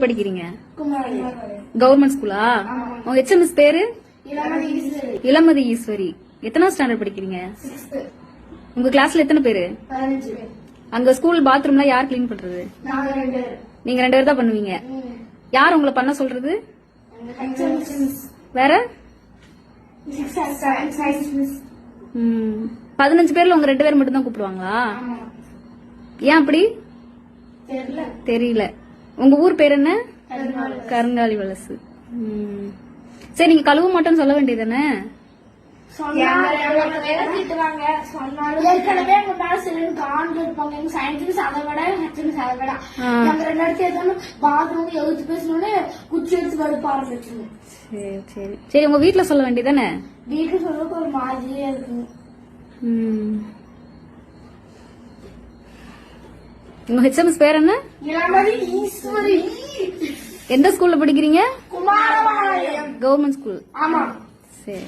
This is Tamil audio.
படிக்கிறீங்க? கவர்மெண்ட் ஸ்கூலா? உங்க ஹெச்எம்எஸ் பேரு? இளமதி ஈஸ்வரி. எத்தனாவது ஸ்டாண்டர்ட் படிக்கிறீங்க? உங்க கிளாஸ்ல எத்தனை பேரு? அங்க ஸ்கூல் பாத்ரூம்ல யார் கிளீன் பண்றது? நீங்க 2 பேர் தான் பண்ணுவீங்க. யார் உங்களை பண்ண சொல்றது? வேற 15 பேர்ல உங்க 2 பேர் மட்டும் தான் கூப்பிடுவாங்களா? ஏன் அப்படி? தெரியல. உங்க ஊர் பேர் என்ன? கருங்காலி வலசு. சரி, நீங்க கழுவ மாட்டோம்னு சொல்ல வேண்டியதானே? சரி, உங்க வீட்டுல சொல்ல வேண்டியதானே? வீட்டுல சொல்றதுக்கு ஒரு மாதிரியே இருக்கு. உங்க ஹெச்எம்எஸ் பேர் என்ன? இளமதி ஈஸ்வரி. எந்த ஸ்கூல்ல படிக்கிறீங்க? Kumarapalayam government school. ஆமா. சரி.